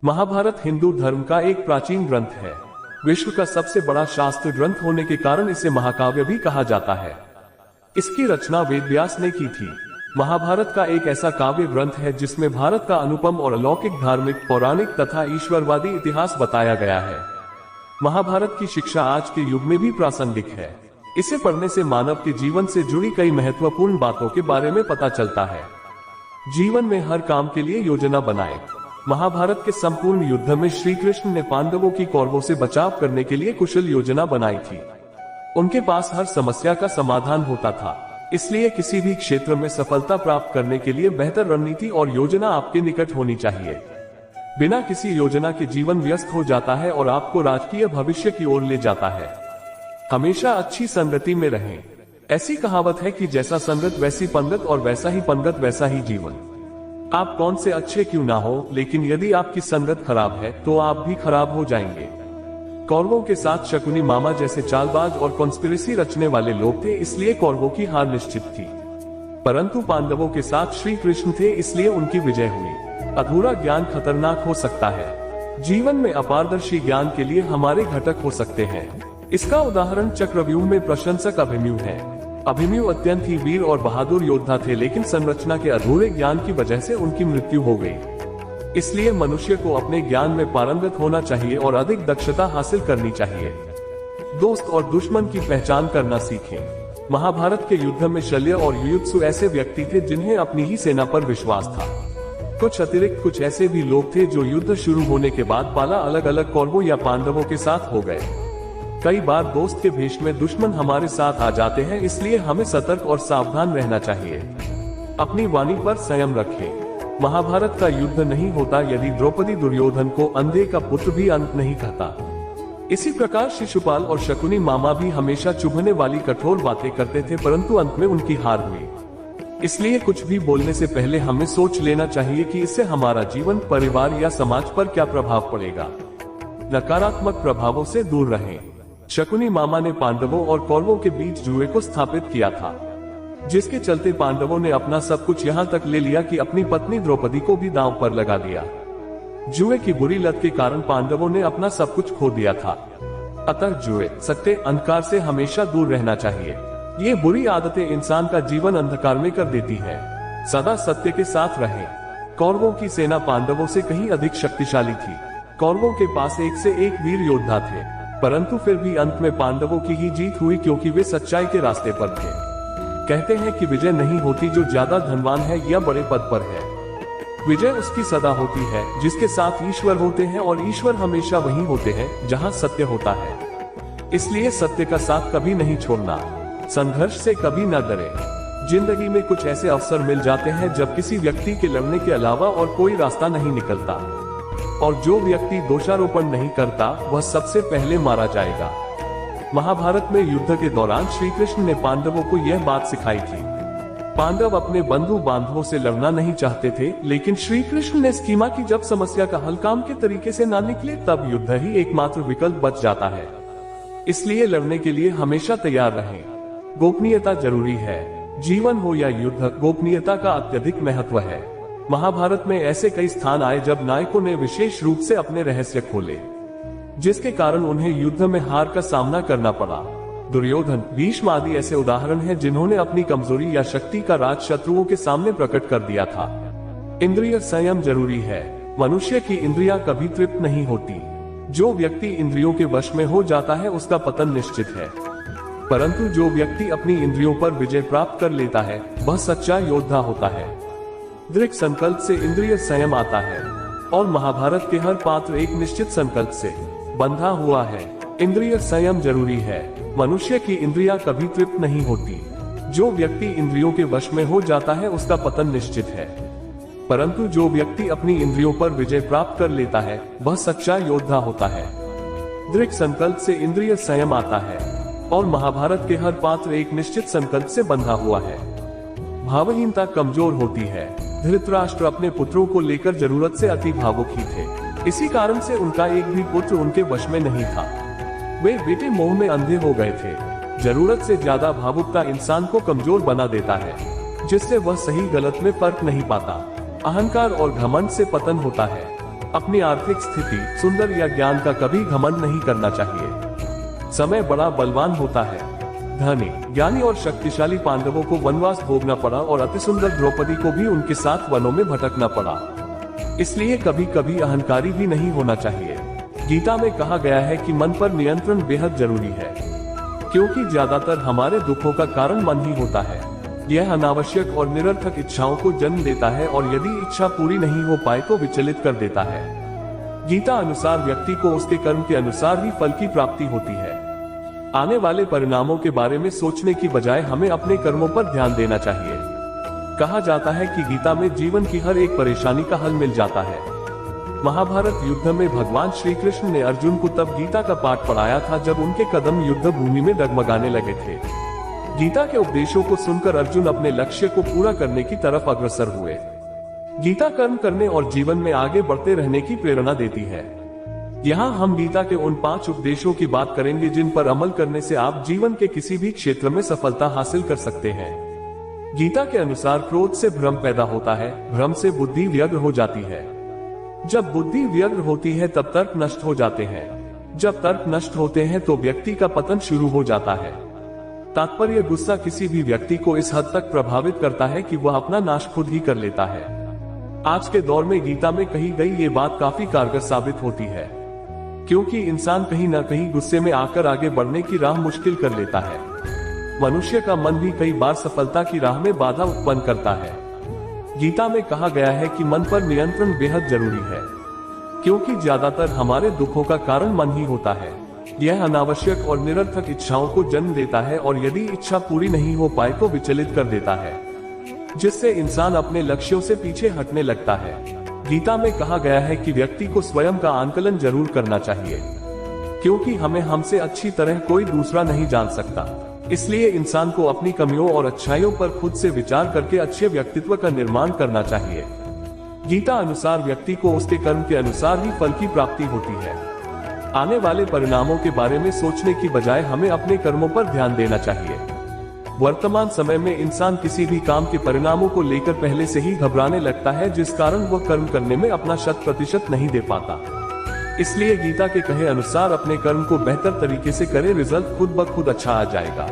महाभारत हिंदू धर्म का एक प्राचीन ग्रंथ है। विश्व का सबसे बड़ा शास्त्र ग्रंथ होने के कारण इसे महाकाव्य भी कहा जाता है। इसकी रचना वेद व्यास ने की थी। महाभारत का एक ऐसा काव्य ग्रंथ है जिसमें भारत का अनुपम और अलौकिक धार्मिक, पौराणिक तथा ईश्वरवादी इतिहास बताया गया है। महाभारत की शिक्षा आज के युग में भी प्रासंगिक है। इसे पढ़ने से मानव के जीवन से जुड़ी कई महत्वपूर्ण बातों के बारे में पता चलता है। जीवन में हर काम के लिए योजना बनाएं। महाभारत के संपूर्ण युद्ध में श्री कृष्ण ने पांडवों की कौरवों से बचाव करने के लिए कुशल योजना बनाई थी। उनके पास हर समस्या का समाधान होता था, इसलिए किसी भी क्षेत्र में सफलता प्राप्त करने के लिए बेहतर रणनीति और योजना आपके निकट होनी चाहिए। बिना किसी योजना के जीवन व्यस्त हो जाता है और आपको राजकीय भविष्य की ओर ले जाता है। हमेशा अच्छी संगति में रहें। ऐसी कहावत है कि जैसा संगत वैसी पंगत और वैसा ही पंगत वैसा ही जीवन। आप कौन से अच्छे क्यों ना हो, लेकिन यदि आपकी संगत खराब है तो आप भी खराब हो जाएंगे। कौरवों के साथ शकुनी मामा जैसे चालबाज और कॉन्स्पिरेसी रचने वाले लोग थे, इसलिए कौरवों की हार निश्चित थी। परंतु पांडवों के साथ श्री कृष्ण थे, इसलिए उनकी विजय हुई। अधूरा ज्ञान खतरनाक हो सकता है। जीवन में अपारदर्शी ज्ञान के लिए हमारे घटक हो सकते हैं। इसका उदाहरण चक्रव्यूह में प्रशंसक अभिमन्यु है। अभिमन्यु अत्यंत ही वीर और बहादुर योद्धा थे, लेकिन संरचना के अधूरे ज्ञान की वजह से उनकी मृत्यु हो गई। इसलिए मनुष्य को अपने ज्ञान में पारंगत होना चाहिए और अधिक दक्षता हासिल करनी चाहिए। दोस्त और दुश्मन की पहचान करना सीखें। महाभारत के युद्ध में शल्य और युयुत्सु ऐसे व्यक्ति थे जिन्हें अपनी ही सेना पर विश्वास था। कुछ अतिरिक्त कुछ ऐसे भी लोग थे जो युद्ध शुरू होने के बाद पाला अलग अलग कौरवों या पांडवों के साथ हो गए। कई बार दोस्त के भेष में दुश्मन हमारे साथ आ जाते हैं, इसलिए हमें सतर्क और सावधान रहना चाहिए। अपनी वाणी पर संयम रखें। महाभारत का युद्ध नहीं होता यदि द्रौपदी दुर्योधन को अंधे का पुत्र भी अंत नहीं कहता। इसी प्रकार शिशुपाल और शकुनी मामा भी हमेशा चुभने वाली कठोर बातें करते थे, परंतु अंत में उनकी हार हुई। इसलिए कुछ भी बोलने से पहले हमें सोच लेना चाहिए कि इससे हमारा जीवन, परिवार या समाज पर क्या प्रभाव पड़ेगा। नकारात्मक प्रभावों से दूर रहें। शकुनी मामा ने पांडवों और कौरवों के बीच जुए को स्थापित किया था, जिसके चलते पांडवों ने अपना सब कुछ यहाँ तक ले लिया कि अपनी पत्नी द्रौपदी को भी दांव पर लगा दिया। जुए की बुरी लत के कारण पांडवों ने अपना सब कुछ खो दिया था। अतः जुए, सट्टे, अंधकार से हमेशा दूर रहना चाहिए। ये बुरी आदतें इंसान का जीवन अंधकार में कर देती है। सदा सत्य के साथ रहें। कौरवों की सेना पांडवों से कहीं अधिक शक्तिशाली थी। कौरवों के पास एक से एक वीर योद्धा थे, परंतु फिर भी अंत में पांडवों की ही जीत हुई, क्योंकि वे सच्चाई के रास्ते पर थे। कहते हैं कि विजय नहीं होती जो ज्यादा धनवान है या बड़े पद पर है। विजय उसकी सदा होती है जिसके साथ ईश्वर होते हैं, और ईश्वर हमेशा वहीं होते हैं जहां सत्य होता है। इसलिए सत्य का साथ कभी नहीं छोड़ना। संघर्ष से कभी न डरें। जिंदगी में कुछ ऐसे अवसर मिल जाते हैं जब किसी व्यक्ति के लड़ने के अलावा और कोई रास्ता नहीं निकलता, और जो व्यक्ति दोषारोपण नहीं करता वह सबसे पहले मारा जाएगा। महाभारत में युद्ध के दौरान श्री कृष्ण ने पांडवों को यह बात सिखाई थी। पांडव अपने बंधु बांधवों से लड़ना नहीं चाहते थे, लेकिन श्री कृष्ण ने स्कीमा की जब समस्या का हल काम के तरीके से ना निकले तब युद्ध ही एकमात्र विकल्प बच जाता है। इसलिए लड़ने के लिए हमेशा तैयार रहें। गोपनीयता जरूरी है। जीवन हो या युद्ध, गोपनीयता का अत्यधिक महत्व है। महाभारत में ऐसे कई स्थान आए जब नायकों ने विशेष रूप से अपने रहस्य खोले, जिसके कारण उन्हें युद्ध में हार का सामना करना पड़ा। दुर्योधन, भीष्म आदि ऐसे उदाहरण हैं जिन्होंने अपनी कमजोरी या शक्ति का राज शत्रुओं के सामने प्रकट कर दिया था। इंद्रिय संयम जरूरी है। मनुष्य की इंद्रियां कभी तृप्त नहीं होती। जो व्यक्ति इंद्रियों के वश में हो जाता है उसका पतन निश्चित है, परंतु जो व्यक्ति अपनी इंद्रियों पर विजय प्राप्त कर लेता है वह सच्चा योद्धा होता है। दृढ़ संकल्प से इंद्रिय संयम आता है, और महाभारत के हर पात्र एक निश्चित संकल्प से बंधा हुआ है। इंद्रिय संयम जरूरी है। मनुष्य की इंद्रियां कभी तृप्त नहीं होती। जो व्यक्ति इंद्रियों के वश में हो जाता है उसका पतन निश्चित है, परंतु जो व्यक्ति अपनी इंद्रियों पर विजय प्राप्त कर लेता है वह सच्चा योद्धा होता है। दृढ़ संकल्प से इंद्रिय संयम आता है, और महाभारत के हर पात्र एक निश्चित संकल्प से बंधा हुआ है। भावहीनता कमजोर होती है। धृतराष्ट्र अपने पुत्रों को लेकर जरूरत से अति भावुक ही थे। इसी कारण से उनका एक भी पुत्र उनके वश में नहीं था। वे बेटे मोह में अंधे हो गए थे। जरूरत से ज्यादा भावुकता इंसान को कमजोर बना देता है, जिससे वह सही गलत में फर्क नहीं पाता। अहंकार और घमंड से पतन होता है। अपनी आर्थिक स्थिति, सुंदर या ज्ञान का कभी घमंड नहीं करना चाहिए। समय बड़ा बलवान होता है। धनी, ज्ञानी और शक्तिशाली पांडवों को वनवास भोगना पड़ा और अति सुंदर द्रौपदी को भी उनके साथ वनों में भटकना पड़ा। इसलिए कभी कभी अहंकारी भी नहीं होना चाहिए। गीता में कहा गया है कि मन पर नियंत्रण बेहद जरूरी है, क्योंकि ज्यादातर हमारे दुखों का कारण मन ही होता है। यह अनावश्यक और निरर्थक इच्छाओं को जन्म देता है और यदि इच्छा पूरी नहीं हो पाए तो विचलित कर देता है। गीता अनुसार व्यक्ति को उसके कर्म के अनुसार ही फल की प्राप्ति होती है। आने वाले परिणामों के बारे में सोचने की बजाय हमें अपने कर्मों पर ध्यान देना चाहिए। कहा जाता है कि गीता में जीवन की हर एक परेशानी का हल मिल जाता है। महाभारत युद्ध में भगवान श्री कृष्ण ने अर्जुन को तब गीता का पाठ पढ़ाया था जब उनके कदम युद्ध भूमि में डगमगाने लगे थे। गीता के उपदेशों को सुनकर अर्जुन अपने लक्ष्य को पूरा करने की तरफ अग्रसर हुए। गीता कर्म करने और जीवन में आगे बढ़ते रहने की प्रेरणा देती है। यहाँ हम गीता के उन 5 उपदेशों की बात करेंगे जिन पर अमल करने से आप जीवन के किसी भी क्षेत्र में सफलता हासिल कर सकते हैं। गीता के अनुसार क्रोध से भ्रम पैदा होता है, भ्रम से बुद्धि व्यग्र हो जाती है। जब बुद्धि व्यग्र होती है तब तर्क नष्ट हो जाते हैं। जब तर्क नष्ट होते हैं तो व्यक्ति का पतन शुरू हो जाता है। तात्पर्य, गुस्सा किसी भी व्यक्ति को इस हद तक प्रभावित करता है कि वह अपना नाश खुद ही कर लेता है। आज के दौर में गीता में कही गई ये बात काफी कारगर साबित होती है, क्योंकि इंसान कहीं न कहीं गुस्से में आकर आगे बढ़ने की राह मुश्किल कर लेता है। मनुष्य का मन भी कई बार सफलता की राह में बाधा उत्पन्न करता है। गीता में कहा गया है कि मन पर नियंत्रण बेहद जरूरी है, क्योंकि ज्यादातर हमारे दुखों का कारण मन ही होता है। यह अनावश्यक और निरर्थक इच्छाओं को जन्म देता है और यदि इच्छा पूरी नहीं हो पाए तो विचलित कर देता है, जिससे इंसान अपने लक्ष्यों से पीछे हटने लगता है। गीता में कहा गया है कि व्यक्ति को स्वयं का आंकलन जरूर करना चाहिए, क्योंकि हमें हमसे अच्छी तरह कोई दूसरा नहीं जान सकता। इसलिए इंसान को अपनी कमियों और अच्छाइयों पर खुद से विचार करके अच्छे व्यक्तित्व का निर्माण करना चाहिए। गीता अनुसार व्यक्ति को उसके कर्म के अनुसार ही फल की प्राप्ति होती है। आने वाले परिणामों के बारे में सोचने की बजाय हमें अपने कर्मों पर ध्यान देना चाहिए। वर्तमान समय में इंसान किसी भी काम के परिणामों को लेकर पहले से ही घबराने लगता है, जिस कारण वह कर्म करने में अपना 100% नहीं दे पाता। इसलिए गीता के कहे अनुसार अपने कर्म को बेहतर तरीके से करें, रिजल्ट खुद ब खुद अच्छा आ जाएगा।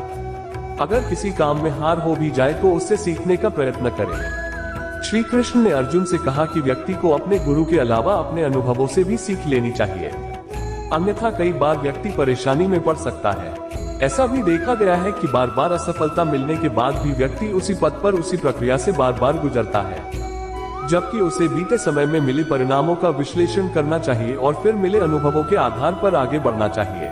अगर किसी काम में हार हो भी जाए तो उससे सीखने का प्रयत्न करें। श्री कृष्ण ने अर्जुन से कहा कि व्यक्ति को अपने गुरु के अलावा अपने अनुभवों से भी सीख लेनी चाहिए, अन्यथा कई बार व्यक्ति परेशानी में पड़ सकता है। ऐसा भी देखा गया है कि बार बार असफलता मिलने के बाद भी व्यक्ति उसी पथ पर उसी प्रक्रिया से बार बार गुजरता है, जबकि उसे बीते समय में मिले परिणामों का विश्लेषण करना चाहिए और फिर मिले अनुभवों के आधार पर आगे बढ़ना चाहिए।